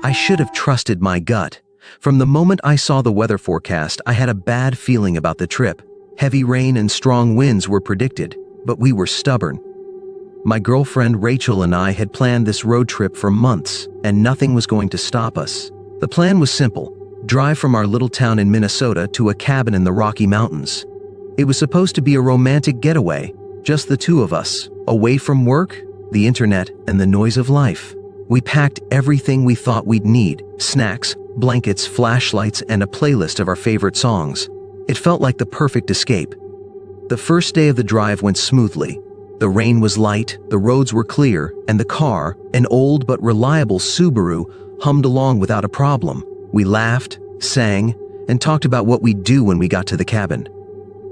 I should have trusted my gut. From the moment I saw the weather forecast, I had a bad feeling about the trip. Heavy rain and strong winds were predicted, but we were stubborn. My girlfriend Rachel and I had planned this road trip for months, and nothing was going to stop us. The plan was simple: drive from our little town in Minnesota to a cabin in the Rocky Mountains. It was supposed to be a romantic getaway, just the two of us, away from work, the internet, and the noise of life. We packed everything we thought we'd need: snacks, blankets, flashlights, and a playlist of our favorite songs. It felt like the perfect escape. The first day of the drive went smoothly. The rain was light, the roads were clear, and the car, an old but reliable Subaru, hummed along without a problem. We laughed, sang, and talked about what we'd do when we got to the cabin.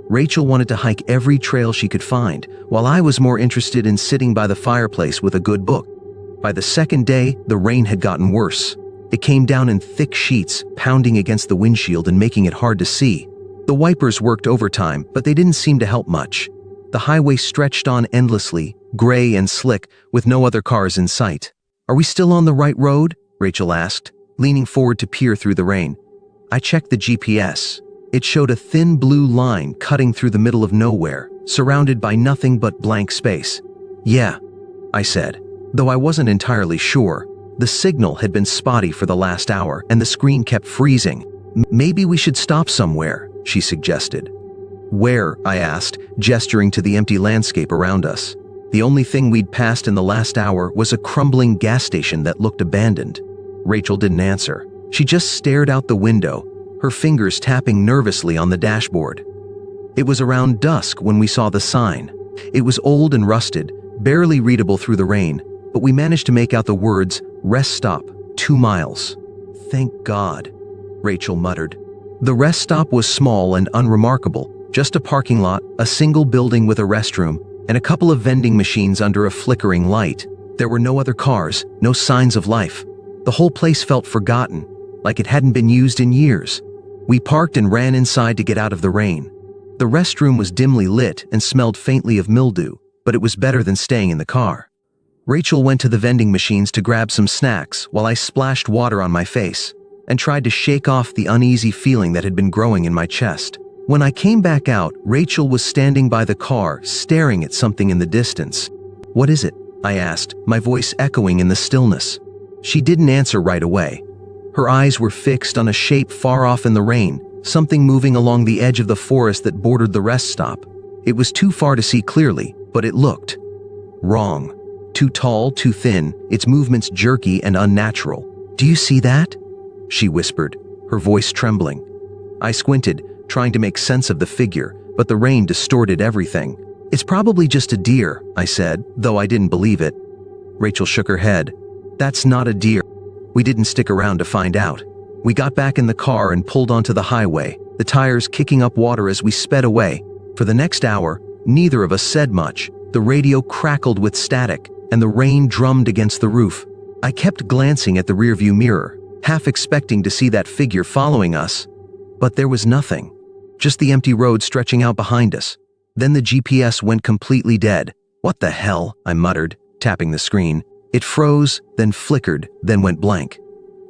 Rachel wanted to hike every trail she could find, while I was more interested in sitting by the fireplace with a good book. By the second day, the rain had gotten worse. It came down in thick sheets, pounding against the windshield and making it hard to see. The wipers worked overtime, but they didn't seem to help much. The highway stretched on endlessly, gray and slick, with no other cars in sight. "Are we still on the right road?" Rachel asked, leaning forward to peer through the rain. I checked the GPS. It showed a thin blue line cutting through the middle of nowhere, surrounded by nothing but blank space. "Yeah," I said, though I wasn't entirely sure. The signal had been spotty for the last hour, and the screen kept freezing. "Maybe we should stop somewhere," she suggested. "Where?" I asked, gesturing to the empty landscape around us. The only thing we'd passed in the last hour was a crumbling gas station that looked abandoned. Rachel didn't answer. She just stared out the window, her fingers tapping nervously on the dashboard. It was around dusk when we saw the sign. It was old and rusted, barely readable through the rain, but we managed to make out the words, "Rest stop, 2 miles." "Thank God," Rachel muttered. The rest stop was small and unremarkable, just a parking lot, a single building with a restroom, and a couple of vending machines under a flickering light. There were no other cars, no signs of life. The whole place felt forgotten, like it hadn't been used in years. We parked and ran inside to get out of the rain. The restroom was dimly lit and smelled faintly of mildew, but it was better than staying in the car. Rachel went to the vending machines to grab some snacks while I splashed water on my face and tried to shake off the uneasy feeling that had been growing in my chest. When I came back out, Rachel was standing by the car, staring at something in the distance. "What is it?" I asked, my voice echoing in the stillness. She didn't answer right away. Her eyes were fixed on a shape far off in the rain, something moving along the edge of the forest that bordered the rest stop. It was too far to see clearly, but it looked wrong. Too tall, too thin, its movements jerky and unnatural. "Do you see that?" she whispered, her voice trembling. I squinted, trying to make sense of the figure, but the rain distorted everything. "It's probably just a deer," I said, though I didn't believe it. Rachel shook her head. "That's not a deer." We didn't stick around to find out. We got back in the car and pulled onto the highway, the tires kicking up water as we sped away. For the next hour, neither of us said much. The radio crackled with static, and the rain drummed against the roof. I kept glancing at the rearview mirror, half expecting to see that figure following us. But there was nothing. Just the empty road stretching out behind us. Then the GPS went completely dead. "What the hell?" I muttered, tapping the screen. It froze, then flickered, then went blank.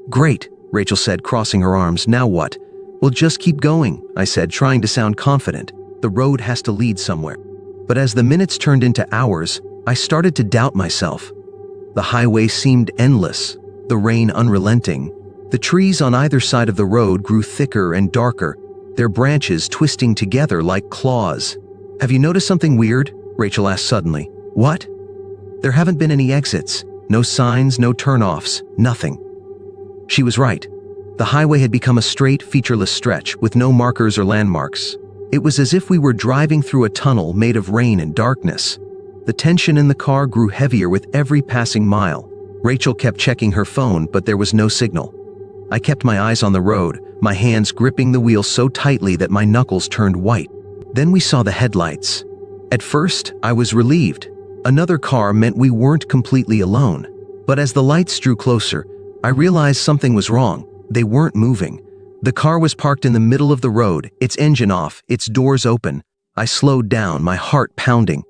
"Great," Rachel said, crossing her arms. "Now what?" "We'll just keep going," I said, trying to sound confident. "The road has to lead somewhere." But as the minutes turned into hours, I started to doubt myself. The highway seemed endless, the rain unrelenting. The trees on either side of the road grew thicker and darker, their branches twisting together like claws. "Have you noticed something weird?" Rachel asked suddenly. "What?" "There haven't been any exits. No signs, no turn-offs, nothing." She was right. The highway had become a straight, featureless stretch with no markers or landmarks. It was as if we were driving through a tunnel made of rain and darkness. The tension in the car grew heavier with every passing mile. Rachel kept checking her phone, but there was no signal. I kept my eyes on the road, my hands gripping the wheel so tightly that my knuckles turned white. Then we saw the headlights. At first, I was relieved. Another car meant we weren't completely alone. But as the lights drew closer, I realized something was wrong. They weren't moving. The car was parked in the middle of the road, its engine off, its doors open. I slowed down, my heart pounding.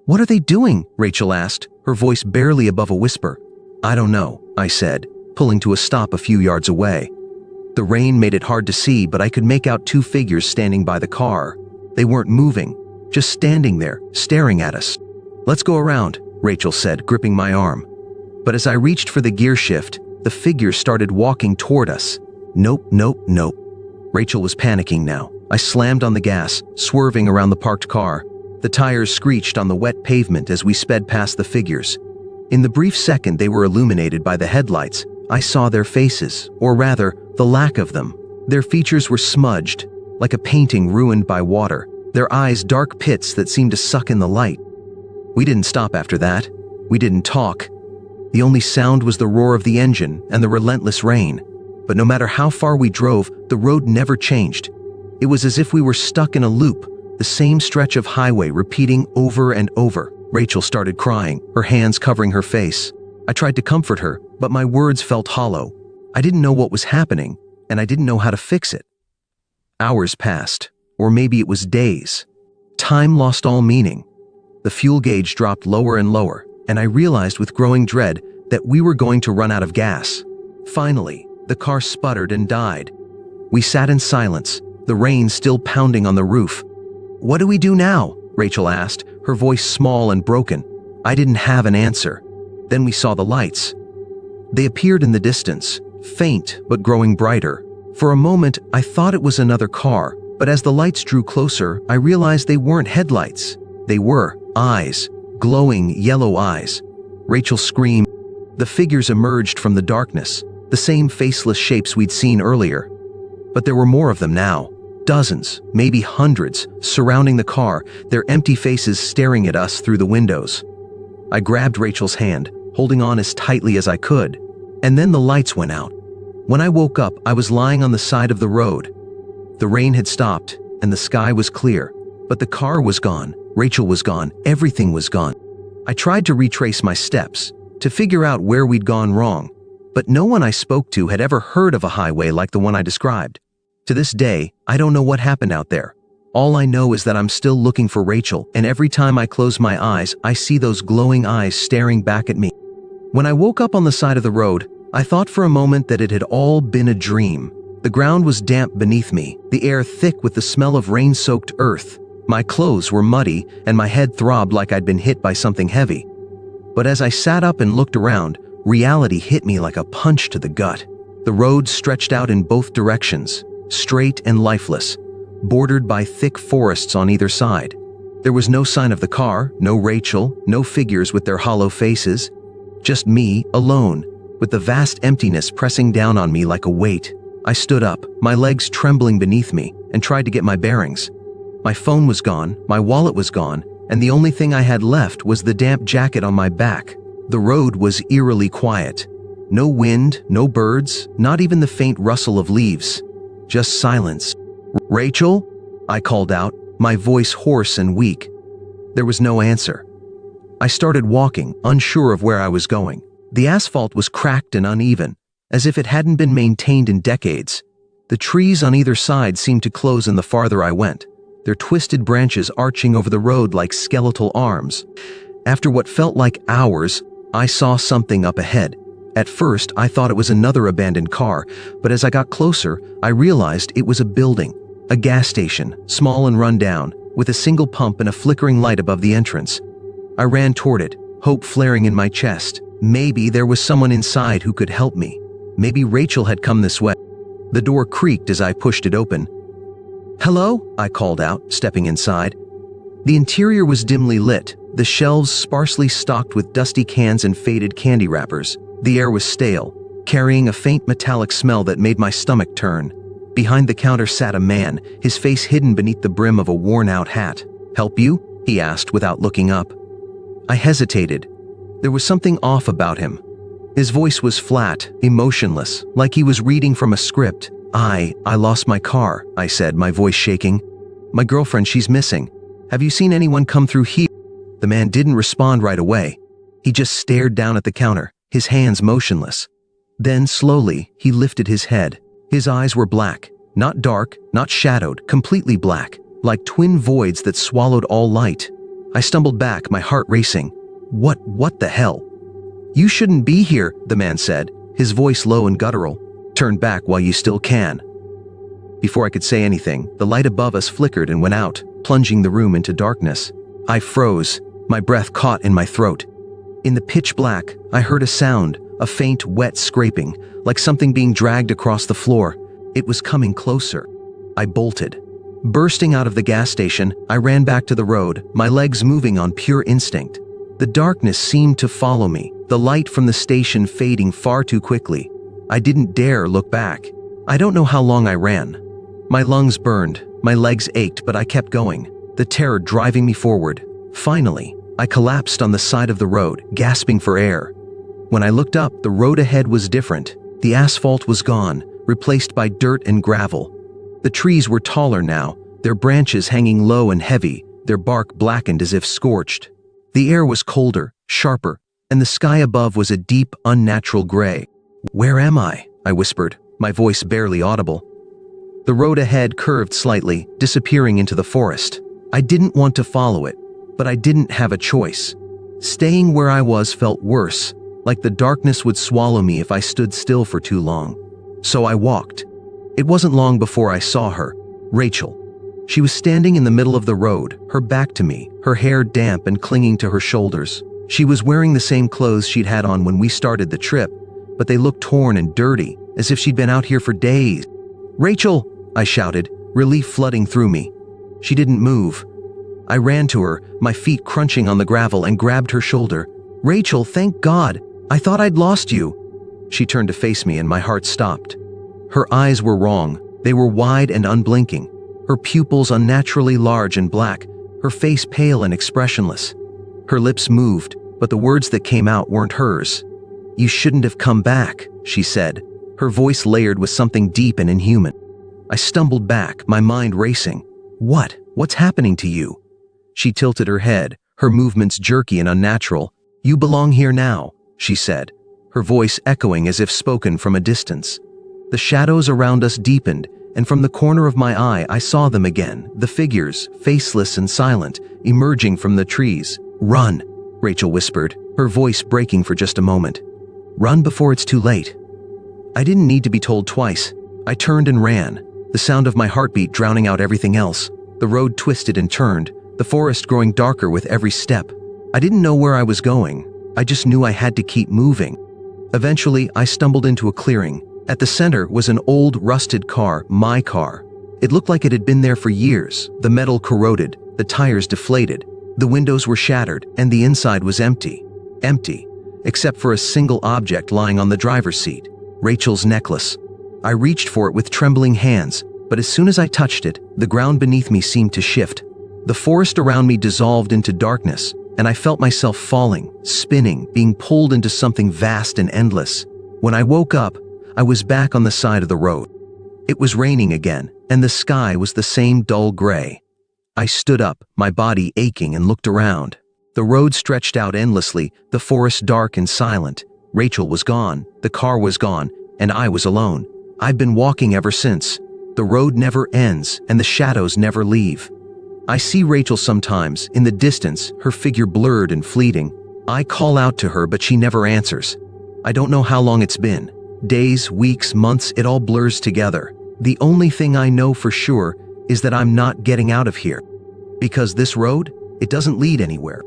"What are they doing?" Rachel asked, her voice barely above a whisper. "I don't know," I said, pulling to a stop a few yards away. The rain made it hard to see, but I could make out two figures standing by the car. They weren't moving, just standing there, staring at us. "Let's go around," Rachel said, gripping my arm. But as I reached for the gear shift, the figures started walking toward us. Nope, nope, nope. Rachel was panicking now. I slammed on the gas, swerving around the parked car. The tires screeched on the wet pavement as we sped past the figures. In the brief second they were illuminated by the headlights, I saw their faces, or rather, the lack of them. Their features were smudged, like a painting ruined by water, their eyes dark pits that seemed to suck in the light. We didn't stop after that. We didn't talk. The only sound was the roar of the engine and the relentless rain. But no matter how far we drove, the road never changed. It was as if we were stuck in a loop, the same stretch of highway repeating over and over. Rachel started crying, her hands covering her face. I tried to comfort her, but my words felt hollow. I didn't know what was happening, and I didn't know how to fix it. Hours passed, or maybe it was days. Time lost all meaning. The fuel gauge dropped lower and lower, and I realized with growing dread that we were going to run out of gas. Finally, the car sputtered and died. We sat in silence, the rain still pounding on the roof. "What do we do now?" Rachel asked, her voice small and broken. I didn't have an answer. Then we saw the lights. They appeared in the distance, faint but growing brighter. For a moment, I thought it was another car, but as the lights drew closer, I realized they weren't headlights. They were eyes, glowing yellow eyes. Rachel screamed. The figures emerged from the darkness, the same faceless shapes we'd seen earlier. But there were more of them now. Dozens, maybe hundreds, surrounding the car, their empty faces staring at us through the windows. I grabbed Rachel's hand, holding on as tightly as I could. And then the lights went out. When I woke up, I was lying on the side of the road. The rain had stopped, and the sky was clear. But the car was gone, Rachel was gone, everything was gone. I tried to retrace my steps, to figure out where we'd gone wrong. But no one I spoke to had ever heard of a highway like the one I described. To this day, I don't know what happened out there. All I know is that I'm still looking for Rachel, and every time I close my eyes, I see those glowing eyes staring back at me. When I woke up on the side of the road, I thought for a moment that it had all been a dream. The ground was damp beneath me, the air thick with the smell of rain-soaked earth. My clothes were muddy, and my head throbbed like I'd been hit by something heavy. But as I sat up and looked around, reality hit me like a punch to the gut. The road stretched out in both directions, straight and lifeless, bordered by thick forests on either side. There was no sign of the car, no Rachel, no figures with their hollow faces. Just me, alone, with the vast emptiness pressing down on me like a weight. I stood up, my legs trembling beneath me, and tried to get my bearings. My phone was gone, my wallet was gone, and the only thing I had left was the damp jacket on my back. The road was eerily quiet. No wind, no birds, not even the faint rustle of leaves. Just silence. "Rachel?" I called out, my voice hoarse and weak. There was no answer. I started walking, unsure of where I was going. The asphalt was cracked and uneven, as if it hadn't been maintained in decades. The trees on either side seemed to close in the farther I went, their twisted branches arching over the road like skeletal arms. After what felt like hours, I saw something up ahead. At first, I thought it was another abandoned car, but as I got closer, I realized it was a building, a gas station, small and run down, with a single pump and a flickering light above the entrance. I ran toward it, hope flaring in my chest. Maybe there was someone inside who could help me. Maybe Rachel had come this way. The door creaked as I pushed it open. "Hello?" I called out, stepping inside. The interior was dimly lit, the shelves sparsely stocked with dusty cans and faded candy wrappers. The air was stale, carrying a faint metallic smell that made my stomach turn. Behind the counter sat a man, his face hidden beneath the brim of a worn-out hat. "Help you?" he asked without looking up. I hesitated. There was something off about him. His voice was flat, emotionless, like he was reading from a script. I lost my car," I said, my voice shaking. "My girlfriend, she's missing. Have you seen anyone come through here?" The man didn't respond right away. He just stared down at the counter, his hands motionless. Then, slowly, he lifted his head. His eyes were black, not dark, not shadowed, completely black, like twin voids that swallowed all light. I stumbled back, my heart racing. What the hell? "You shouldn't be here," the man said, his voice low and guttural. "Turn back while you still can." Before I could say anything, the light above us flickered and went out, plunging the room into darkness. I froze, my breath caught in my throat. In the pitch black, I heard a sound, a faint, wet scraping, like something being dragged across the floor. It was coming closer. I bolted. Bursting out of the gas station, I ran back to the road, my legs moving on pure instinct. The darkness seemed to follow me, the light from the station fading far too quickly. I didn't dare look back. I don't know how long I ran. My lungs burned, my legs ached, but I kept going, the terror driving me forward. Finally, I collapsed on the side of the road, gasping for air. When I looked up, the road ahead was different. The asphalt was gone, replaced by dirt and gravel. The trees were taller now, their branches hanging low and heavy, their bark blackened as if scorched. The air was colder, sharper, and the sky above was a deep, unnatural gray. "Where am I?" I whispered, my voice barely audible. The road ahead curved slightly, disappearing into the forest. I didn't want to follow it, but I didn't have a choice. Staying where I was felt worse, like the darkness would swallow me if I stood still for too long. So I walked. It wasn't long before I saw her, Rachel. She was standing in the middle of the road, her back to me, her hair damp and clinging to her shoulders. She was wearing the same clothes she'd had on when we started the trip, but they looked torn and dirty, as if she'd been out here for days. "Rachel!" I shouted, relief flooding through me. She didn't move. I ran to her, my feet crunching on the gravel, and grabbed her shoulder. "Rachel, thank God! I thought I'd lost you." She turned to face me and my heart stopped. Her eyes were wrong. They were wide and unblinking, her pupils unnaturally large and black, her face pale and expressionless. Her lips moved, but the words that came out weren't hers. "You shouldn't have come back," she said, her voice layered with something deep and inhuman. I stumbled back, my mind racing. What's happening to you?" She tilted her head, her movements jerky and unnatural. "You belong here now," she said, her voice echoing as if spoken from a distance. The shadows around us deepened, and from the corner of my eye I saw them again, the figures, faceless and silent, emerging from the trees. "Run," Rachel whispered, her voice breaking for just a moment. "Run before it's too late." I didn't need to be told twice. I turned and ran, the sound of my heartbeat drowning out everything else. The road twisted and turned, the forest growing darker with every step. I didn't know where I was going. I just knew I had to keep moving. Eventually, I stumbled into a clearing. At the center was an old, rusted car, my car. It looked like it had been there for years, the metal corroded, the tires deflated, the windows were shattered, and the inside was empty. Empty, except for a single object lying on the driver's seat, Rachel's necklace. I reached for it with trembling hands, but as soon as I touched it, the ground beneath me seemed to shift. The forest around me dissolved into darkness, and I felt myself falling, spinning, being pulled into something vast and endless. When I woke up, I was back on the side of the road. It was raining again, and the sky was the same dull gray. I stood up, my body aching, and looked around. The road stretched out endlessly, the forest dark and silent. Rachel was gone, the car was gone, and I was alone. I've been walking ever since. The road never ends, and the shadows never leave. I see Rachel sometimes, in the distance, her figure blurred and fleeting. I call out to her, but she never answers. I don't know how long it's been. Days, weeks, months, it all blurs together. The only thing I know for sure is that I'm not getting out of here. Because this road, it doesn't lead anywhere.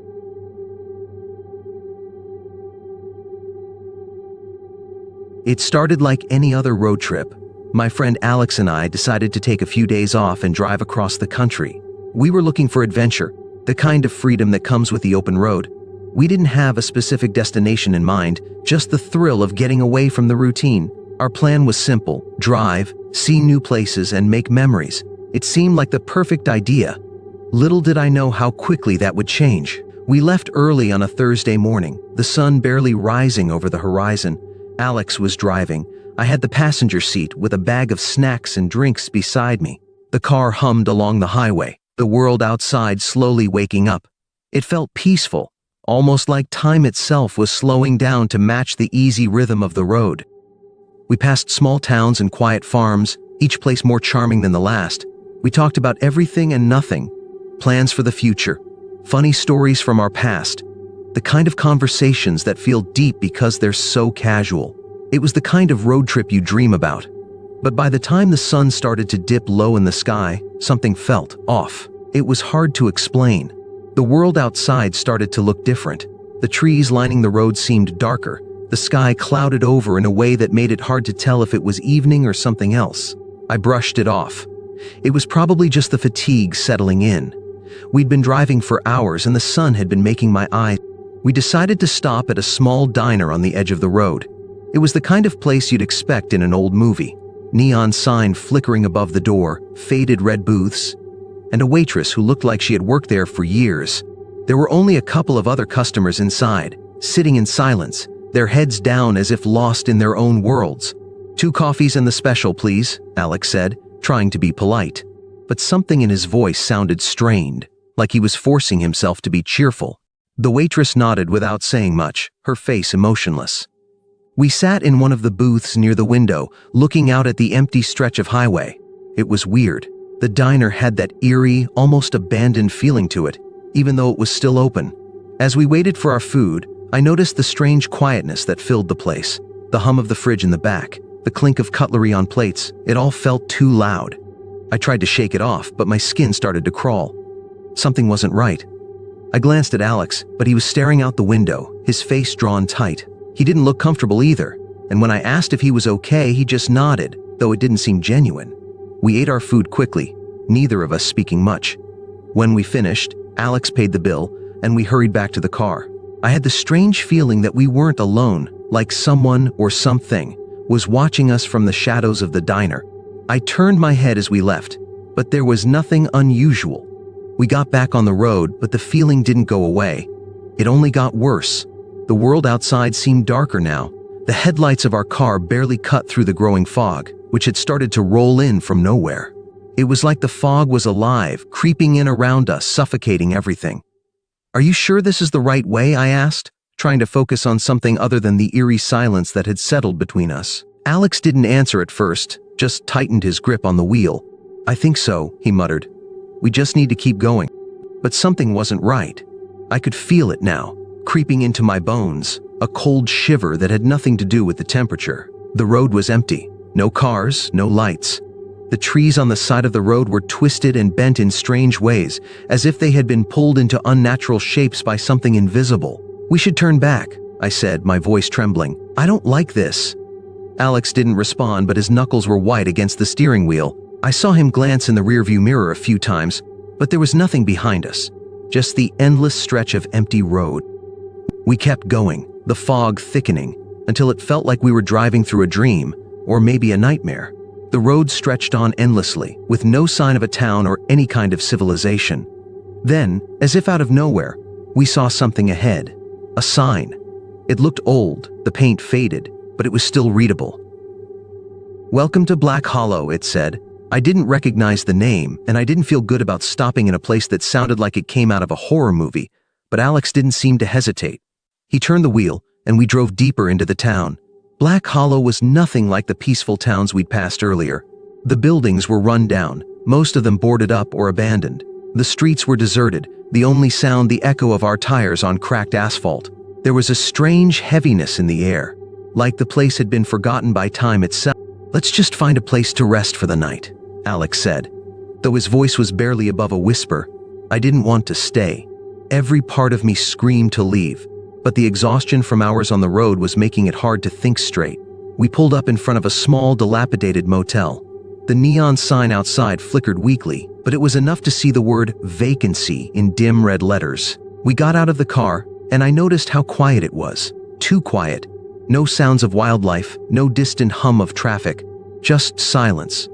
It started like any other road trip. My friend Alex and I decided to take a few days off and drive across the country. We were looking for adventure, the kind of freedom that comes with the open road. We didn't have a specific destination in mind, just the thrill of getting away from the routine. Our plan was simple: drive, see new places, and make memories. It seemed like the perfect idea. Little did I know how quickly that would change. We left early on a Thursday morning, the sun barely rising over the horizon. Alex was driving. I had the passenger seat with a bag of snacks and drinks beside me. The car hummed along the highway, the world outside slowly waking up. It felt peaceful, almost like time itself was slowing down to match the easy rhythm of the road. We passed small towns and quiet farms, each place more charming than the last. We talked about everything and nothing, plans for the future, funny stories from our past, the kind of conversations that feel deep because they're so casual. It was the kind of road trip you dream about. But by the time the sun started to dip low in the sky, something felt off. It was hard to explain. The world outside started to look different. The trees lining the road seemed darker. The sky clouded over in a way that made it hard to tell if it was evening or something else. I brushed it off. It was probably just the fatigue settling in. We'd been driving for hours and the sun had been making my eyes. We decided to stop at a small diner on the edge of the road. It was the kind of place you'd expect in an old movie. Neon sign flickering above the door, faded red booths, and a waitress who looked like she had worked there for years. There were only a couple of other customers inside, sitting in silence, their heads down as if lost in their own worlds. 2 coffees and the special, please, Alex said, trying to be polite. But something in his voice sounded strained, like he was forcing himself to be cheerful. The waitress nodded without saying much, her face emotionless. We sat in one of the booths near the window, looking out at the empty stretch of highway. It was weird. The diner had that eerie, almost abandoned feeling to it, even though it was still open. As we waited for our food, I noticed the strange quietness that filled the place. The hum of the fridge in the back, the clink of cutlery on plates, it all felt too loud. I tried to shake it off, but my skin started to crawl. Something wasn't right. I glanced at Alex, but he was staring out the window, his face drawn tight. He didn't look comfortable either, and when I asked if he was okay, he just nodded, though it didn't seem genuine. We ate our food quickly, neither of us speaking much. When we finished, Alex paid the bill, and we hurried back to the car. I had the strange feeling that we weren't alone, like someone or something was watching us from the shadows of the diner. I turned my head as we left, but there was nothing unusual. We got back on the road, but the feeling didn't go away. It only got worse. The world outside seemed darker now. The headlights of our car barely cut through the growing fog, which had started to roll in from nowhere. It was like the fog was alive, creeping in around us, suffocating everything. "Are you sure this is the right way?" I asked, trying to focus on something other than the eerie silence that had settled between us. Alex didn't answer at first, just tightened his grip on the wheel. "I think so," he muttered. "We just need to keep going." But something wasn't right. I could feel it now, creeping into my bones, a cold shiver that had nothing to do with the temperature. The road was empty. No cars, no lights. The trees on the side of the road were twisted and bent in strange ways, as if they had been pulled into unnatural shapes by something invisible. "We should turn back," I said, my voice trembling. "I don't like this." Alex didn't respond, but his knuckles were white against the steering wheel. I saw him glance in the rearview mirror a few times, but there was nothing behind us, just the endless stretch of empty road. We kept going, the fog thickening, until it felt like we were driving through a dream, or maybe a nightmare. The road stretched on endlessly, with no sign of a town or any kind of civilization. Then, as if out of nowhere, we saw something ahead. A sign. It looked old, the paint faded, but it was still readable. "Welcome to Black Hollow," it said. I didn't recognize the name, and I didn't feel good about stopping in a place that sounded like it came out of a horror movie, but Alex didn't seem to hesitate. He turned the wheel, and we drove deeper into the town. Black Hollow was nothing like the peaceful towns we'd passed earlier. The buildings were run down, most of them boarded up or abandoned. The streets were deserted, the only sound the echo of our tires on cracked asphalt. There was a strange heaviness in the air, like the place had been forgotten by time itself. "Let's just find a place to rest for the night," Alex said. Though his voice was barely above a whisper, I didn't want to stay. Every part of me screamed to leave, but the exhaustion from hours on the road was making it hard to think straight. We pulled up in front of a small, dilapidated motel. The neon sign outside flickered weakly, but it was enough to see the word vacancy in dim red letters. We got out of the car, and I noticed how quiet it was. Too quiet. No sounds of wildlife, no distant hum of traffic, just silence.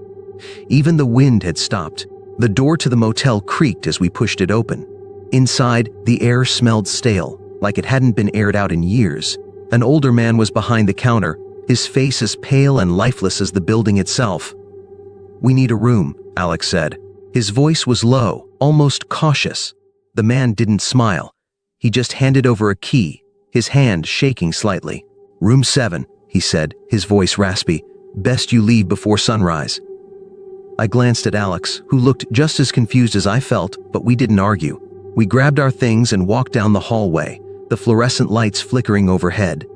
Even the wind had stopped. The door to the motel creaked as we pushed it open. Inside, the air smelled stale, like it hadn't been aired out in years. An older man was behind the counter, his face as pale and lifeless as the building itself. "We need a room," Alex said. His voice was low, almost cautious. The man didn't smile. He just handed over a key, his hand shaking slightly. "Room 7, he said, his voice raspy. "Best you leave before sunrise." I glanced at Alex, who looked just as confused as I felt, but we didn't argue. We grabbed our things and walked down the hallway, the fluorescent lights flickering overhead.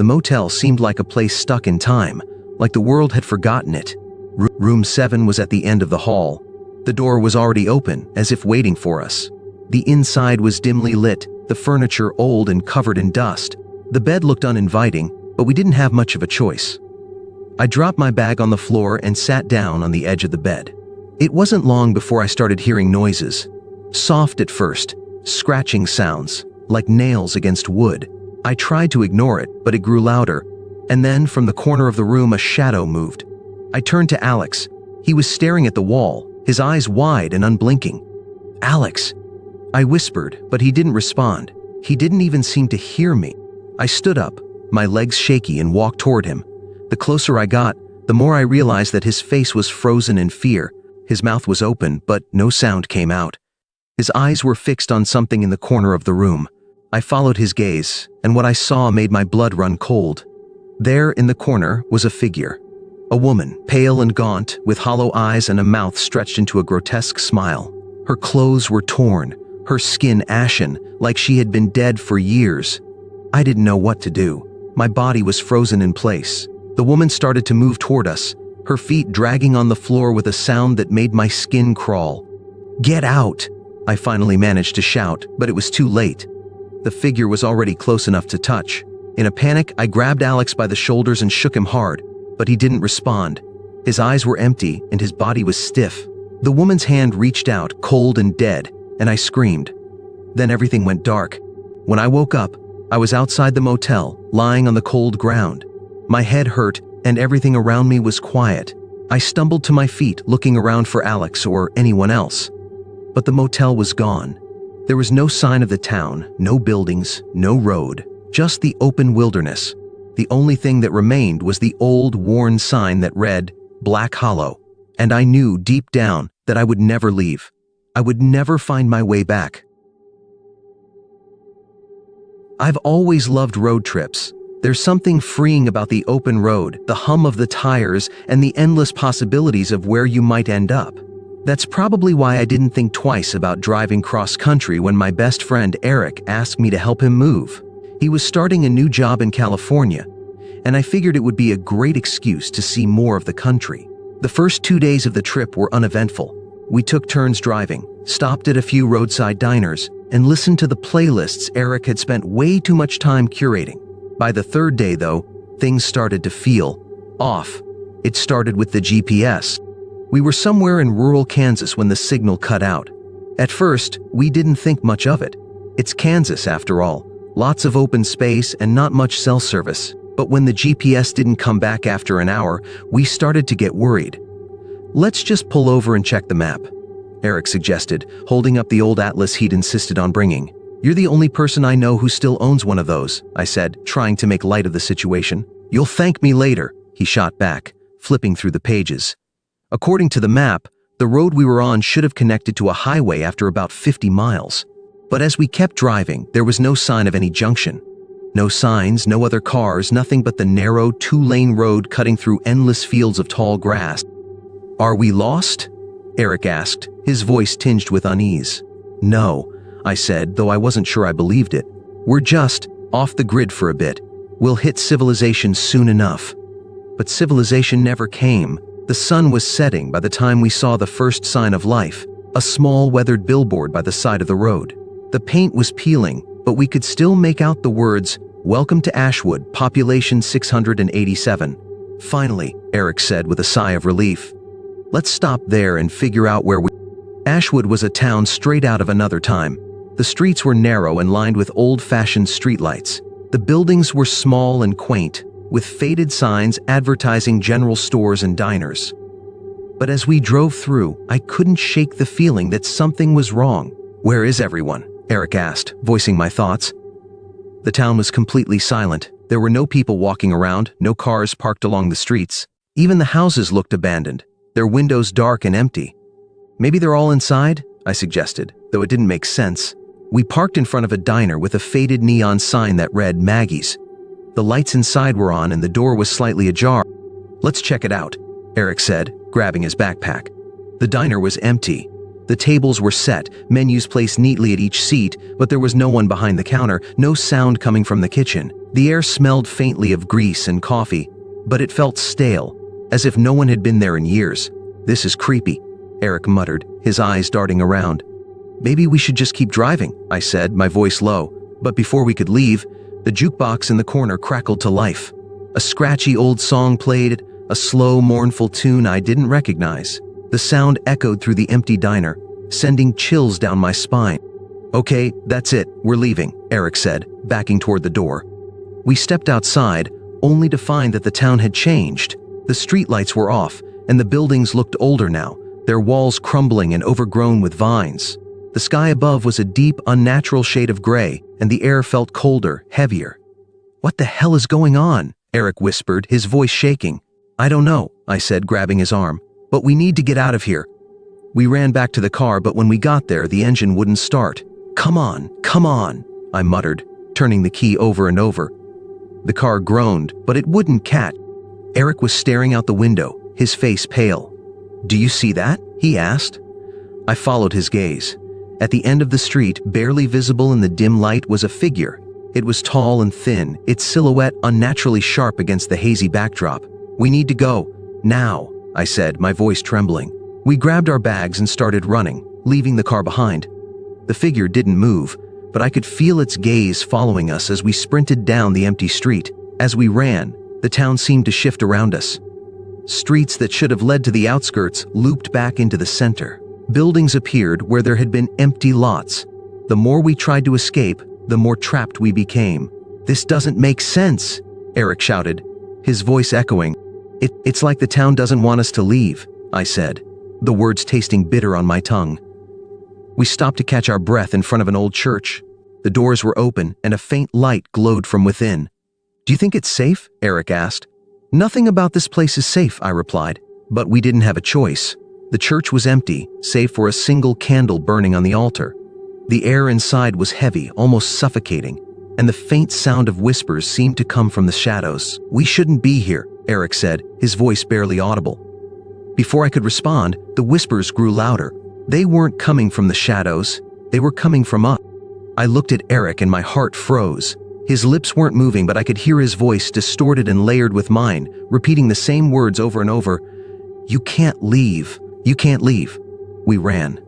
The motel seemed like a place stuck in time, like the world had forgotten it. Room 7 was at the end of the hall. The door was already open, as if waiting for us. The inside was dimly lit, the furniture old and covered in dust. The bed looked uninviting, but we didn't have much of a choice. I dropped my bag on the floor and sat down on the edge of the bed. It wasn't long before I started hearing noises. Soft at first, scratching sounds, like nails against wood. I tried to ignore it, but it grew louder, and then from the corner of the room a shadow moved. I turned to Alex. He was staring at the wall, his eyes wide and unblinking. "Alex," I whispered, but he didn't respond. He didn't even seem to hear me. I stood up, my legs shaky, and walked toward him. The closer I got, the more I realized that his face was frozen in fear. His mouth was open, but no sound came out. His eyes were fixed on something in the corner of the room. I followed his gaze, and what I saw made my blood run cold. There, in the corner, was a figure. A woman, pale and gaunt, with hollow eyes and a mouth stretched into a grotesque smile. Her clothes were torn, her skin ashen, like she had been dead for years. I didn't know what to do. My body was frozen in place. The woman started to move toward us, her feet dragging on the floor with a sound that made my skin crawl. "Get out!" I finally managed to shout, but it was too late. The figure was already close enough to touch. In a panic, I grabbed Alex by the shoulders and shook him hard, but he didn't respond. His eyes were empty and his body was stiff. The woman's hand reached out, cold and dead, and I screamed. Then everything went dark. When I woke up, I was outside the motel, lying on the cold ground. My head hurt, and everything around me was quiet. I stumbled to my feet, looking around for Alex or anyone else. But the motel was gone. There was no sign of the town, no buildings, no road, just the open wilderness. The only thing that remained was the old, worn sign that read, "Black Hollow." And I knew deep down that I would never leave. I would never find my way back. I've always loved road trips. There's something freeing about the open road, the hum of the tires, and the endless possibilities of where you might end up. That's probably why I didn't think twice about driving cross-country when my best friend Eric asked me to help him move. He was starting a new job in California, and I figured it would be a great excuse to see more of the country. The first 2 days of the trip were uneventful. We took turns driving, stopped at a few roadside diners, and listened to the playlists Eric had spent way too much time curating. By the third day, though, things started to feel off. It started with the GPS. We were somewhere in rural Kansas when the signal cut out. At first, we didn't think much of it. It's Kansas, after all. Lots of open space and not much cell service. But when the GPS didn't come back after an hour, we started to get worried. "Let's just pull over and check the map," Eric suggested, holding up the old atlas he'd insisted on bringing. "You're the only person I know who still owns one of those," I said, trying to make light of the situation. "You'll thank me later," he shot back, flipping through the pages. According to the map, the road we were on should have connected to a highway after about 50 miles. But as we kept driving, there was no sign of any junction. No signs, no other cars, nothing but the narrow 2-lane road cutting through endless fields of tall grass. "Are we lost?" Eric asked, his voice tinged with unease. "No," I said, though I wasn't sure I believed it. "We're just off the grid for a bit. We'll hit civilization soon enough." But civilization never came. The sun was setting by the time we saw the first sign of life, a small weathered billboard by the side of the road. The paint was peeling, but we could still make out the words, "Welcome to Ashwood, population 687. "Finally," Eric said with a sigh of relief. "Let's stop there and figure out where we..." Ashwood was a town straight out of another time. The streets were narrow and lined with old-fashioned streetlights. The buildings were small and quaint, with faded signs advertising general stores and diners. But as we drove through, I couldn't shake the feeling that something was wrong. "Where is everyone?" Eric asked, voicing my thoughts. The town was completely silent. There were no people walking around, no cars parked along the streets. Even the houses looked abandoned, their windows dark and empty. "Maybe they're all inside?" I suggested, though it didn't make sense. We parked in front of a diner with a faded neon sign that read Maggie's. The lights inside were on and the door was slightly ajar. "Let's check it out," Eric said, grabbing his backpack. The diner was empty. The tables were set, menus placed neatly at each seat, but there was no one behind the counter, no sound coming from the kitchen. The air smelled faintly of grease and coffee, but it felt stale, as if no one had been there in years. "This is creepy," Eric muttered, his eyes darting around. "Maybe we should just keep driving," I said, my voice low. But before we could leave, the jukebox in the corner crackled to life. A scratchy old song played, a slow, mournful tune I didn't recognize. The sound echoed through the empty diner, sending chills down my spine. "Okay, that's it, we're leaving," Eric said, backing toward the door. We stepped outside, only to find that the town had changed. The streetlights were off, and the buildings looked older now, their walls crumbling and overgrown with vines. The sky above was a deep, unnatural shade of gray, and the air felt colder, heavier. "What the hell is going on?" Eric whispered, his voice shaking. "I don't know," I said, grabbing his arm, "but we need to get out of here." We ran back to the car, but when we got there, the engine wouldn't start. Come on," I muttered, turning the key over and over. The car groaned, but it wouldn't catch. Eric was staring out the window, his face pale. "Do you see that?" he asked. I followed his gaze. At the end of the street, barely visible in the dim light, was a figure. It was tall and thin, its silhouette unnaturally sharp against the hazy backdrop. "We need to go. Now," I said, my voice trembling. We grabbed our bags and started running, leaving the car behind. The figure didn't move, but I could feel its gaze following us as we sprinted down the empty street. As we ran, the town seemed to shift around us. Streets that should have led to the outskirts looped back into the center. Buildings appeared where there had been empty lots. The more we tried to escape, the more trapped we became. "This doesn't make sense," Eric shouted, his voice echoing. It's like the town doesn't want us to leave," I said, the words tasting bitter on my tongue. We stopped to catch our breath in front of an old church. The doors were open and a faint light glowed from within. "Do you think it's safe?" Eric asked. "Nothing about this place is safe," I replied, but we didn't have a choice. The church was empty, save for a single candle burning on the altar. The air inside was heavy, almost suffocating, and the faint sound of whispers seemed to come from the shadows. "We shouldn't be here," Eric said, his voice barely audible. Before I could respond, the whispers grew louder. They weren't coming from the shadows, they were coming from us. I looked at Eric and my heart froze. His lips weren't moving, but I could hear his voice, distorted and layered with mine, repeating the same words over and over. "You can't leave. You can't leave." We ran.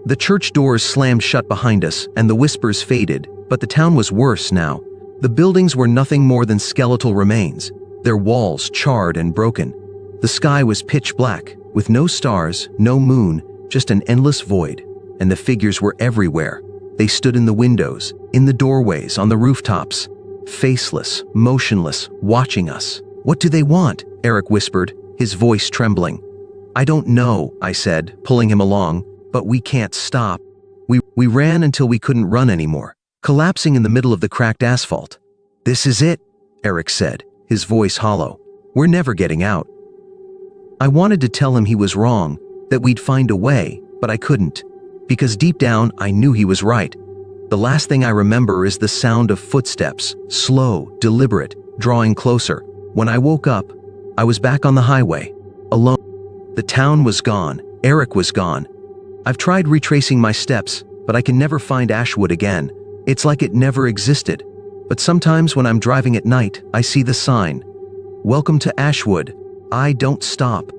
The church doors slammed shut behind us, and the whispers faded, but the town was worse now. The buildings were nothing more than skeletal remains, their walls charred and broken. The sky was pitch black, with no stars, no moon, just an endless void, and the figures were everywhere. They stood in the windows, in the doorways, on the rooftops, faceless, motionless, watching us. "What do they want?" Eric whispered, his voice trembling. "I don't know," I said, pulling him along, "but we can't stop." We ran until we couldn't run anymore, collapsing in the middle of the cracked asphalt. "This is it," Eric said, his voice hollow. "We're never getting out." I wanted to tell him he was wrong, that we'd find a way, but I couldn't, because deep down I knew he was right. The last thing I remember is the sound of footsteps, slow, deliberate, drawing closer. When I woke up, I was back on the highway, alone. The town was gone, Eric was gone. I've tried retracing my steps, but I can never find Ashwood again. It's like it never existed. But sometimes when I'm driving at night, I see the sign, "Welcome to Ashwood. I don't stop."